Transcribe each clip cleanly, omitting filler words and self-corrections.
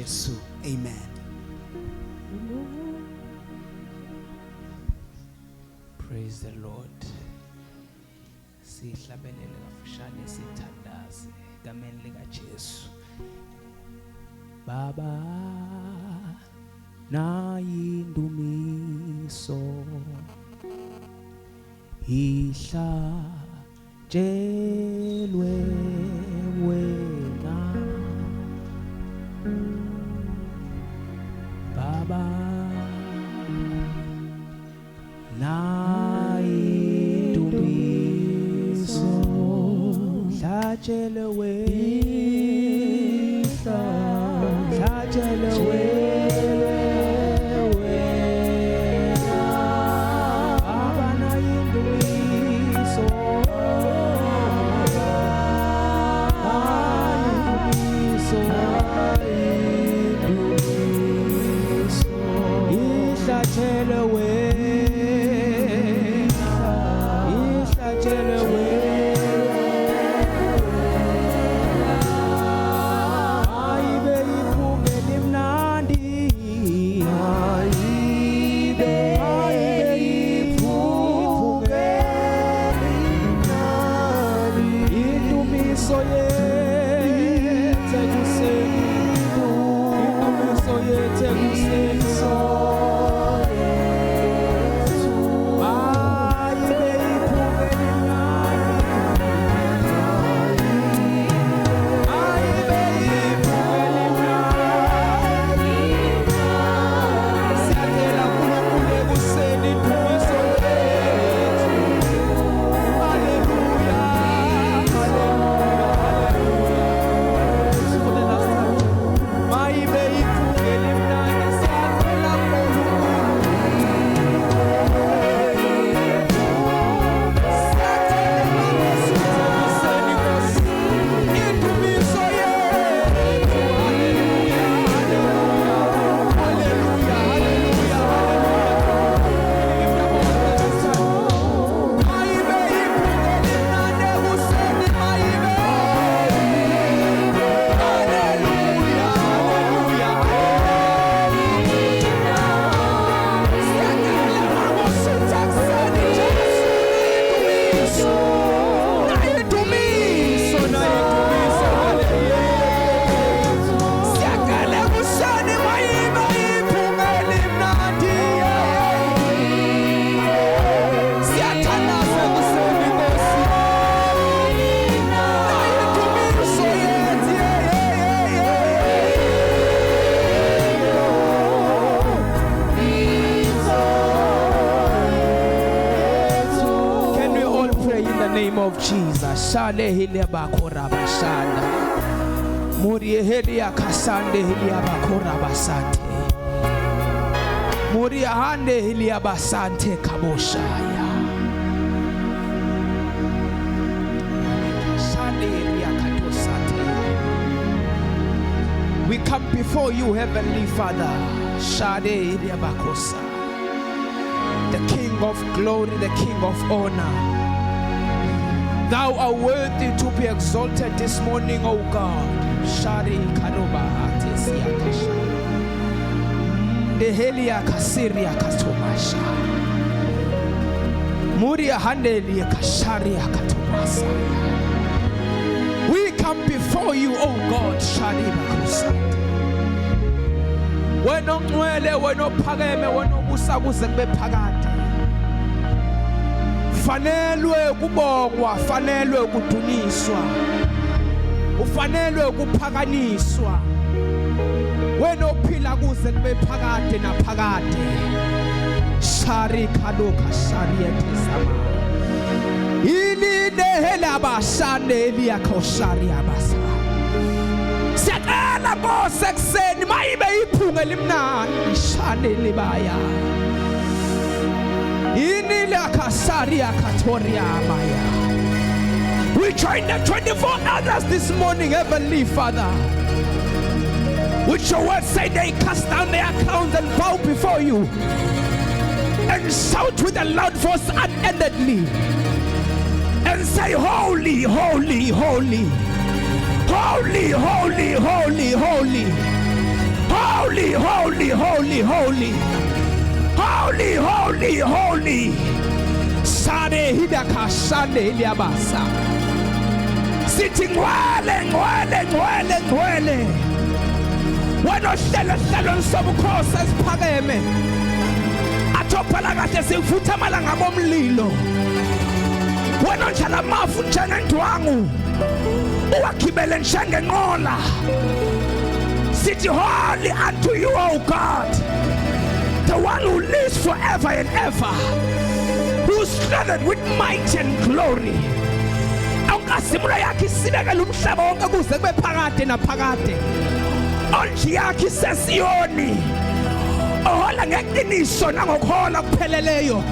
Yesu. Amen. Praise the Lord. Sihlabelele kafushane sithandaze egameni lika Jesu. Baba nayindumiso ihlatshelwe wena Baba nayindumiso ihlatshelwe wena of Jesus. Shale hilia bakora bashanda. Muri hilia kasande hilia bakora basante. Muri hande hilia basante kaboshaya. Shale hilia katosate. We come before you, Heavenly Father. Shale hilia bakosa. The King of glory, the King of honor. Thou art worthy to be exalted this morning, O God. Shari kadoba atesia kasha. Dehelia kasiria katomasha. Muria handelia kasharia katomasa. We come before you, O God. Shari bakusa. Weno mwele, weno pageme, weno busaguze bepagate. Fanelwe kubongwa, fanelwe kuduniswa, ufanelwe kuphakanyiswa. Wena ophila kuze kube phakade naphakade. Shari kadoka shari etesama. Ilinde hela bashande eliyakho shari abasa. Siyaqala Mose ekseni mayibe iphunga limnandi shande libaya. We join the 24 others this morning, Heavenly Father. Which your word say they cast down their crowns and bow before you and shout with a loud voice unendedly and say, holy, holy, holy, holy, holy, holy, holy, Holy, holy, holy, holy. Holy, holy, holy. Sade hidaka sade liabasa. Sitting ngwele. Wena hlelo sobukhosi esiphakeme. Atophala kahle sivutha amalanga bomlilo. Wena njala mafu njengendwangu. Uwakhibele njengenqola. Sithi holy unto you, O God, the one who lives forever and ever, who is clothed with might and glory. Awukasimula yakhe isibekele umhlaba wonke kuze kube phakade naphakade. Onje yakhe isesiyoni. Ohola ngeqiniso nangokuhola kupheleleyo.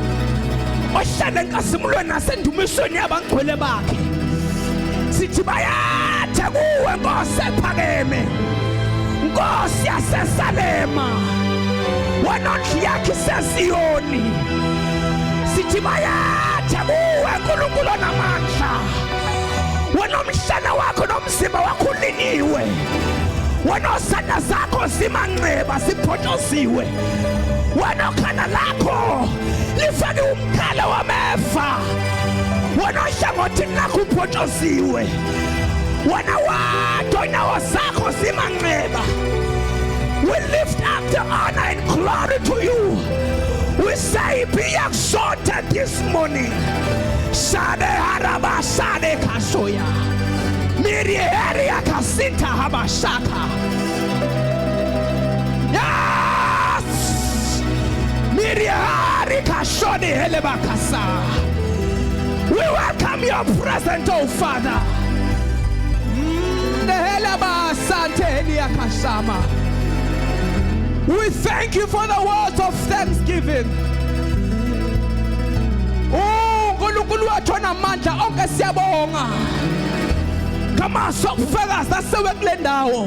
Ohlala enkasimulweni nasendumisweni yabangcwele bakhe. Sithi bayathe kuwe Nkosi ephakeme. Nkosi yaseSalema. Wena ondle yakhe isesiyoni. Sithi bayathe kuwe Nkulunkulu onamandla. Wena umhlana wakho nomzimba wakho uliniwe. Wena osana zakho zimanxeba sibhotshoziwe. Wena okhana lakho lifake umkhala wameva. Wena ohlangothi lakho ubhotshoziwe. Wena wadwa inyawo zakho zimanxeba. We lift up the honor and glory to you. We say be exalted this morning. Shade haraba shade kasoya. Miri area kasita habashaka. Yes. Miri hari kashode helebakasa. We welcome your presence, oh Father. We thank you for the words of thanksgiving. Oh, Nkulunkulu wethu onamandla onke siyabonga. Kama sokufika sasewe kule ndawo.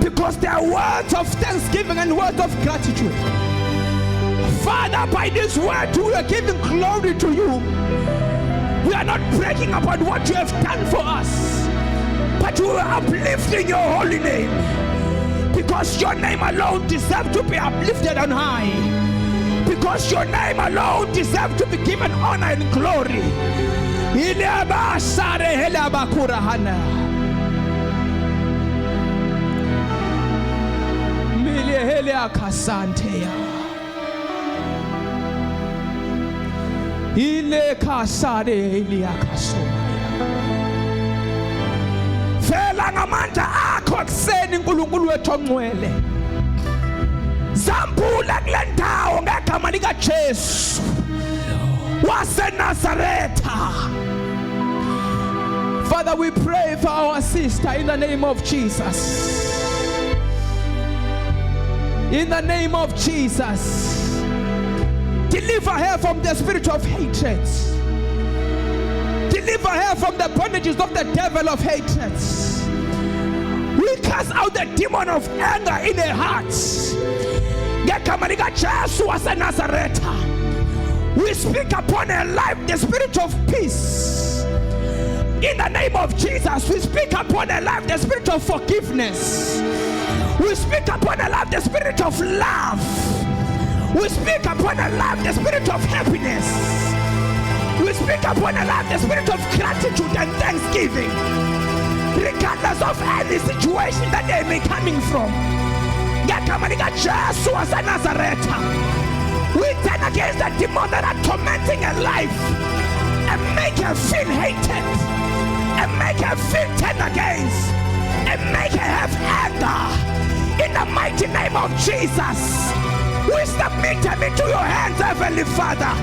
Because there are words of thanksgiving and words of gratitude. Father, by this word we are giving glory to you. We are not bragging about what you have done for us, but we are uplifting your holy name. Because your name alone deserves to be uplifted on high. Because your name alone deserves to be given honor and glory. Fela ngamandla akho ekuseni Nkulunkulu wethu ongcwele. Zambula kule ndawo ngegama likaJesu waseNazaretha. Father, we pray for our sister in the name of Jesus. In the name of Jesus. Deliver her from the spirit of hatred. Deliver her from the bondages of the devil of hatred. We cast out the demon of anger in her heart. We speak upon her life the spirit of peace. In the name of Jesus, we speak upon her life the spirit of forgiveness. We speak upon her life the spirit of love. We speak upon her life the spirit of happiness. We speak upon her life the spirit of gratitude and thanksgiving, regardless of any situation that they may be coming from. We turn against the demon that are tormenting her life and make her feel hated, and make her feel turned against, and make her have anger. In the mighty name of Jesus, we submit them into your hands, Heavenly Father.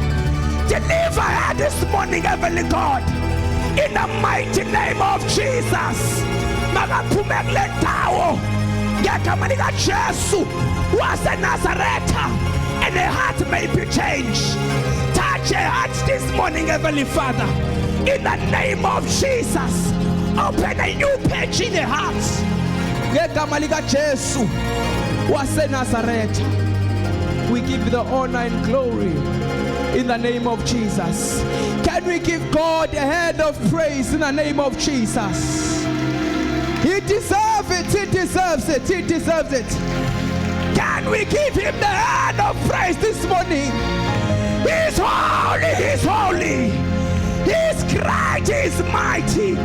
Deliver her this morning, Heavenly God. In the mighty name of Jesus. And her heart may be changed. Touch her heart this morning, Heavenly Father. In the name of Jesus. Open a new page in her heart. We give you the honor and glory in the name of Jesus. Can we give God a hand of praise in the name of Jesus? He deserves it. He deserves it. He deserves it. And we give him the hand of praise this morning. He's holy, he's holy. He's great, he's mighty.